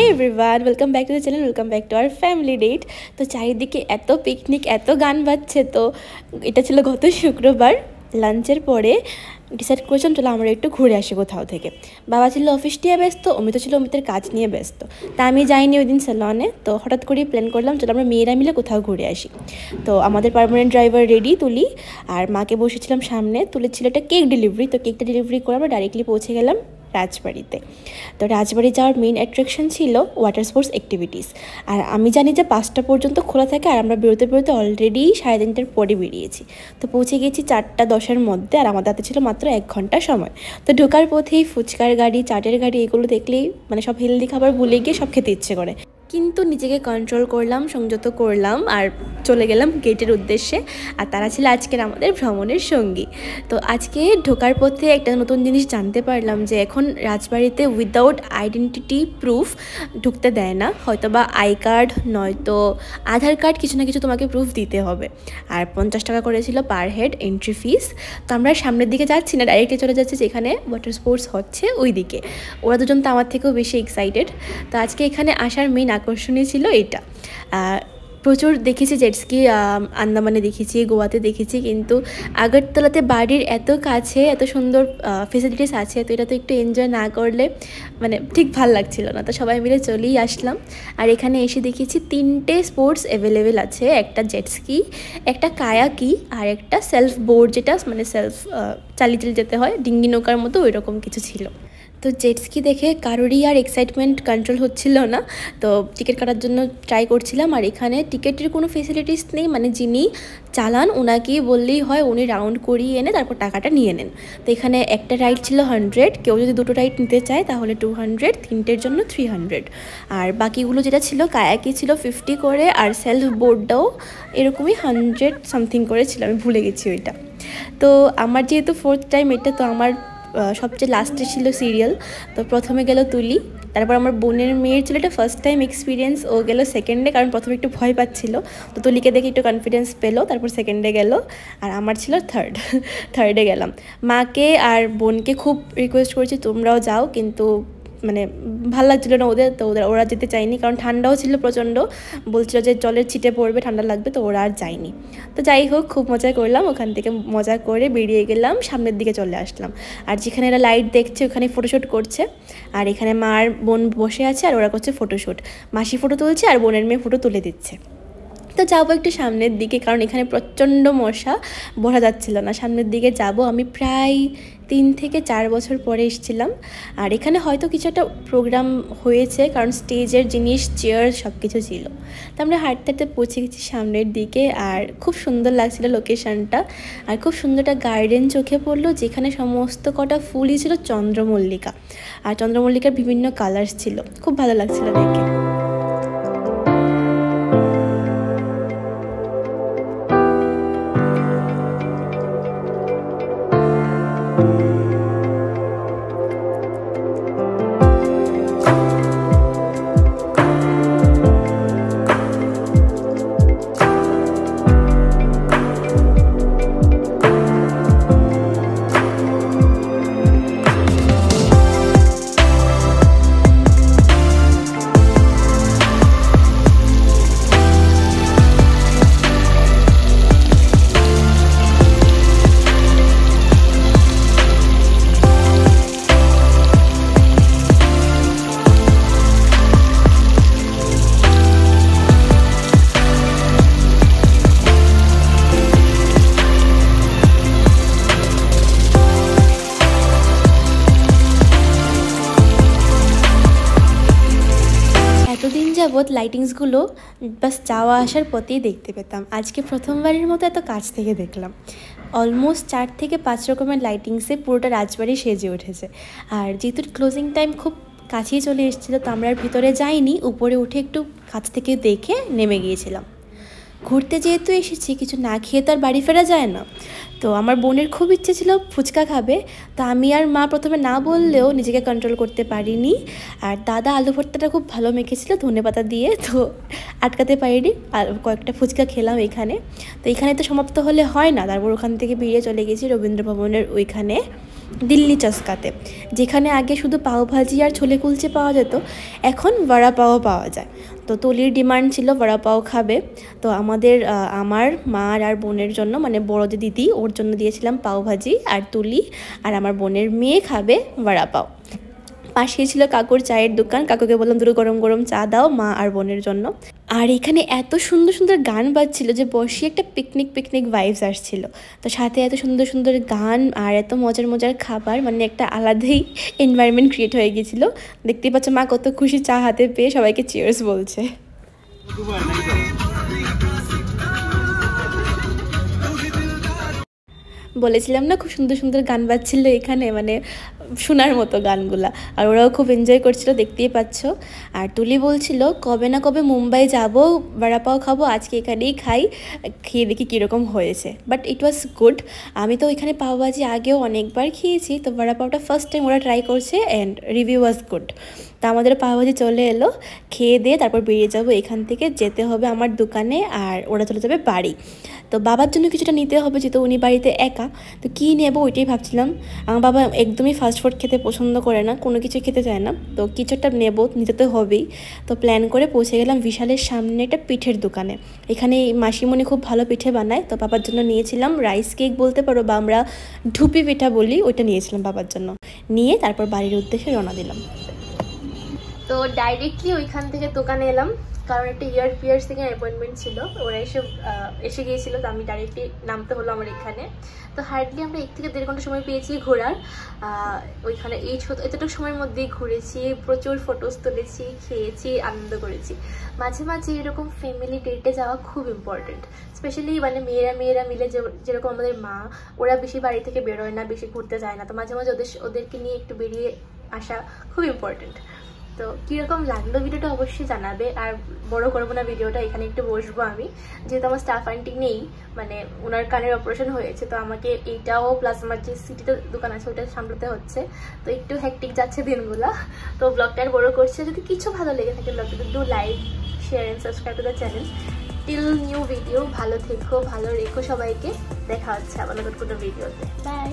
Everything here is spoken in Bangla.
Hey everyone welcome back to the channel welcome back to our family date. तो চারিদিকে এত পিকনিক এত গান বাজছে। তো এটা ছিল গত শুক্রবার লাঞ্চের পরে ডিসাইড করেছিলাম চলো আমরা একটু ঘুরে আসি কোথাও থেকে। বাবা ছিল অফিস নিয়ে ব্যস্ত, অমিত ছিল অমিতের কাজ নিয়ে ব্যস্ত, তা আমি যাইনি ওই দিন সেলনে। তো হঠাৎ করেই প্ল্যান করলাম চলো আমরা মেয়েরা মিলে কোথাও ঘুরে আসি। তো আমাদের পার্মানেন্ট ড্রাইভার রেডি, তুলি আর মাকে বসেছিলাম সামনে। তুলির ছিল একটা কেক ডেলিভারি, তো কেকটা ডেলিভারি করে আমরা ডাইরেক্টলি পৌঁছে গেলাম রাজবাড়িতে। তো রাজবাড়ি যাওয়ার মেইন অ্যাট্রাকশন ছিল ওয়াটার স্পোর্টস অ্যাক্টিভিটিস। আর আমি জানি যে 5টা পর্যন্ত খোলা থাকে, আর আমরা বেরোতে বেরোতে অলরেডি 3:30টার পরে বেরিয়েছি। তো পৌঁছে গেছি 4:10-এর মধ্যে, আর আমাদের হাতে ছিল মাত্র 1 ঘন্টা সময়। তো ঢোকার পথেই ফুচকার গাড়ি, চাটের গাড়ি এগুলো দেখলেই মানে সব হেলদি খাবার ভুলে গিয়ে সব খেতে ইচ্ছে করে, কিন্তু নিজেকে কন্ট্রোল করলাম, সংযত করলাম আর চলে গেলাম গেটের উদ্দেশ্যে। আর তারা ছিল আজকের আমাদের ভ্রমণের সঙ্গী। তো আজকে ঢোকার পথে একটা নতুন জিনিস জানতে পারলাম যে এখন রাজবাড়িতে উইদাউট আইডেন্টিটি প্রুফ ঢুকতে দেয় না, হয়তো বা আই কার্ড নয়তো আধার কার্ড, কিছু না কিছু তোমাকে প্রুফ দিতে হবে। আর 50 টাকা করেছিল পার হেড এন্ট্রি ফিস। তো আমরা সামনের দিকে যাচ্ছি না, ডাইরেক্টলি চলে যাচ্ছি যেখানে ওয়াটার স্পোর্টস হচ্ছে ওই দিকে। ওরা দুজন তো আমার থেকেও বেশি এক্সাইটেড। তো আজকে এখানে আসার মেইন আকর্ষণীয় ছিল এটা। প্রচুর দেখেছি জেটস্কি, আন্দামানে দেখেছি, গোয়াতে দেখেছি, কিন্তু আগরতলাতে বাড়ির এত কাছে এত সুন্দর ফেসিলিটিস আছে, তো এটা তো একটু এনজয় না করলে মানে ঠিক ভাল লাগছিল না। তো সবাই মিলে চলেই আসলাম। আর এখানে এসে দেখেছি 3টে স্পোর্টস অ্যাভেলেবেল আছে, একটা জেটস্কি, একটা কায়াকি আর একটা সেলফ বোর্ড, যেটা মানে সেলফ চালিয়ে চালিয়ে যেতে হয়, ডিঙ্গি নৌকার মতো ওই রকম কিছু ছিল। তো জেটস্কি দেখে কারোরই আর এক্সাইটমেন্ট কন্ট্রোল হচ্ছিল না। তো টিকিট কাটার জন্য ট্রাই করছিলাম, আর এখানে টিকিটের কোনো ফেসিলিটিস নেই, মানে যিনি চালান ওনাকেই বললেই হয়, উনি রাউন্ড করিয়ে এনে তারপর টাকাটা নিয়ে নেন। তো এখানে একটা রাইড ছিল 100, কেউ যদি 2টো রাইড নিতে চায় তাহলে 200, 3টের জন্য 300। আর বাকিগুলো যেটা ছিল কায়াকি ছিল 50 করে, আর সেলফ বোর্ডটাও এরকমই 100 সামথিং করে ছিল, আমি ভুলে গেছি ওইটা। তো আমার যেহেতু 4th টাইম এটা, তো আমার সবচেয়ে লাস্টে ছিল সিরিয়াল। তো প্রথমে গেল তুলি, তারপর আমার বোনের মেয়ের ছিল এটা ফার্স্ট টাইম এক্সপিরিয়েন্স, ও গেল সেকেন্ডে, কারণ প্রথমে একটু ভয় পাচ্ছিল। তো তুলিকে দেখে একটু কনফিডেন্স পেলো, তারপর সেকেন্ডে গেল। আর আমার ছিল থার্ডে গেলাম। মাকে আর বোনকে খুব রিকোয়েস্ট করেছি তোমরাও যাও, কিন্তু মানে ভাল লাগছিলো না ওদের। তো ওরা যেতে চায়নি, কারণ ঠান্ডাও ছিল প্রচণ্ড, বলছিল যে জলের ছিটে পড়বে, ঠান্ডা লাগবে, তো ওরা আর যায়নি। তো যাই হোক, খুব মজা করলাম, ওখান থেকে মজা করে বেরিয়ে গেলাম, সামনের দিকে চলে আসলাম। আর যেখানে এরা লাইট দেখছে ওখানে ফটোশ্যুট করছে, আর এখানে মা আর বোন বসে আছে আর ওরা করছে ফটোশ্যুট। মাসি ফটো তুলছে আর বোনের মেয়ে ফটো তুলে দিচ্ছে। তো যাবো একটু সামনের দিকে, কারণ এখানে প্রচণ্ড মশা, বসা যাচ্ছিল না। সামনের দিকে যাব। আমি প্রায় 3 থেকে 4 বছর পরে এসেছিলাম। আর এখানে হয়তো কিছু একটা প্রোগ্রাম হয়েছে, কারণ স্টেজের জিনিস, চেয়ার সব কিছু ছিল। তো আমরা হাঁটতে হাঁটতে পৌঁছে গেছি সামনের দিকে, আর খুব সুন্দর লাগছিল লোকেশনটা। আর খুব সুন্দর একটা গার্ডেন চোখে পড়লো, যেখানে সমস্ত কটা ফুলই ছিল চন্দ্রমল্লিকা, আর চন্দ্রমল্লিকার বিভিন্ন কালার্স ছিল, খুব ভালো লাগছিল দেখে। যাবৎ লাইটিংসগুলো বাস যাওয়া আসার পথেই দেখতে পেতাম, আজকে প্রথমবারের মতো এত কাছ থেকে দেখলাম। অলমোস্ট 4 থেকে 5 রকমের লাইটিংসে পুরোটা রাজবাড়ি সেজে উঠেছে। আর যেহেতু ক্লোজিং টাইম খুব কাছেই চলে এসেছিলো, তো আমরা ভিতরে যাইনি, উপরে উঠে একটু কাছ থেকে দেখে নেমে গিয়েছিলাম। ঘুরতে যেহেতু এসেছি, কিছু না খেয়ে তো আর বাড়ি ফেরা যায় না। তো আমার বোনের খুব ইচ্ছে ছিল ফুচকা খাবে, তো আমি আর মা প্রথমে না বললেও নিজেকে কন্ট্রোল করতে পারিনি। আর দাদা আলু ভর্তাটা খুব ভালো মেখেছিল ধনেপাতা দিয়ে, তো আটকাতে পারিনি, আর কয়েকটা ফুচকা খেলাম এখানে। তো এখানে তো সমাপ্ত হলে হয় না, তারপর ওখান থেকে বেরিয়ে চলে গেছি রবীন্দ্র ভবনের ওইখানে। দিল্লি চস্কাতে, যেখানে আগে শুধু পাওভাজি আর ছোলে কুলচে পাওয়া যেত, এখন বড়া পাও পাওয়া যায়। তো তুলির ডিমান্ড ছিল বড়া পাও খাবে, তো আমার মার আর বোনের জন্য, মানে বড় যে দিদি ওর জন্য দিয়েছিলাম পাওভাজি, আর তুলি আর আমার বোনের মেয়ে খাবে বড়া পাও। পাশেই ছিল কাকুর চায়ের দোকান, কাকুকে বললাম দুটো গরম গরম চা দাও মা আর বোনের জন্য। আর এখানে এত সুন্দর সুন্দর গান বাজছিল যে বসে একটা পিকনিক ভাইবস আসছিল। তো সাথে এত সুন্দর সুন্দর গান আর এত মজার মজার খাবার, মানে একটা আলাদাই এনভায়রনমেন্ট ক্রিয়েট হয়ে গিয়েছিল। দেখতেই পাচ্ছ মা কত খুশি চা হাতে পেয়ে সবাইকে চিয়ার্স বলছে। বলেছিলাম না খুব সুন্দর সুন্দর গান বাজছিল এখানে, মানে শোনার মতো গানগুলা, আর ওরাও খুব এনজয় করছিল, দেখতেই পাচ্ছ। আর তুলি বলছিল কবে না কবে মুম্বাই যাব, বড়া পাও খাবো, আজকে এখানেই খাই, খেয়ে দেখি কীরকম হয়েছে। But it was good. আমি তো এখানে পাওভাজি আগেও অনেকবার খেয়েছি, তো বড়া পাওটা ফার্স্ট টাইম ওরা ট্রাই করছে অ্যান্ড রিভিউ ওয়াজ গুড। তা আমাদের পাওভাজি চলে এলো, খেয়ে দিয়ে তারপর বেরিয়ে যাব এখান থেকে, যেতে হবে আমার দোকানে আর ওরা চলে যাবে বাড়ি। তো বাবার জন্য কিছুটা নিতে হবে, যেহেতু উনি বাড়িতে একা, তো কী নেব ওইটাই ভাবছিলাম। আমার বাবা একদমই ফাস্টফুড খেতে পছন্দ করে না, কোনো কিছু খেতে চায় না, তো কিছুটা নেব, নিতে তো হবেই। তো প্ল্যান করে পৌঁছে গেলাম বিশালের সামনে একটা পিঠের দোকানে। এখানে মাসিমণি খুব ভালো পিঠে বানায়, তো বাবার জন্য নিয়েছিলাম রাইস কেক বলতে পারো, বা আমরা ঢুপি পিঠা বলি, ওইটা নিয়েছিলাম বাবার জন্য। নিয়ে তারপর বাড়ির উদ্দেশ্যে রওনা দিলাম। তো ডাইরেক্টলি ওইখান থেকে দোকানে এলাম, কারণ একটা ইয়ার পিয়ার্সিংয়ের অ্যাপয়েন্টমেন্ট ছিল, ওরা এসে গিয়েছিলো, তো আমি ডাইরেক্টলি নামতে হলো আমার এখানে। তো হার্ডলি আমরা 1 থেকে 1.5 ঘন্টা সময় পেয়েছি ঘোরার। ওইখানে এতটুকু সময়ের মধ্যেই ঘুরেছি, প্রচুর ফটোস তুলেছি, খেয়েছি, আনন্দ করেছি। মাঝে মাঝে এরকম ফ্যামিলি ডেটে যাওয়া খুব ইম্পর্টেন্ট, স্পেশালি মানে মেয়েরা মিলে যেরকম আমাদের মা, ওরা বেশি বাড়ি থেকে বেরোয় না, বেশি ঘুরতে যায় না, তো মাঝে মাঝে ওদেরকে নিয়ে একটু বেরিয়ে আসা খুব ইম্পর্টেন্ট। তো কীরকম লাগলো ভিডিওটা অবশ্যই জানাবে। আর বড় করবো না ভিডিওটা, এখানে একটু বসবো আমি, যেহেতু আমার স্টাফ আন্টি নেই, মানে ওনার কানের অপারেশন হয়েছে, তো আমাকে এইটাও প্লাস আমার যে সিটিতে দোকান আছে ওটা সামলাতে হচ্ছে, তো একটু হ্যাকটিক যাচ্ছে দিনগুলা। তো ব্লগটা আর বড় করছে, যদি কিছু ভালো লেগে থাকে ব্লগটা do like, share and subscribe to the channel. Till new video, ভালো থেকো, ভালো রেখো সবাইকে, দেখা হচ্ছে আবার নতুন কোনো ভিডিওতে, বাই।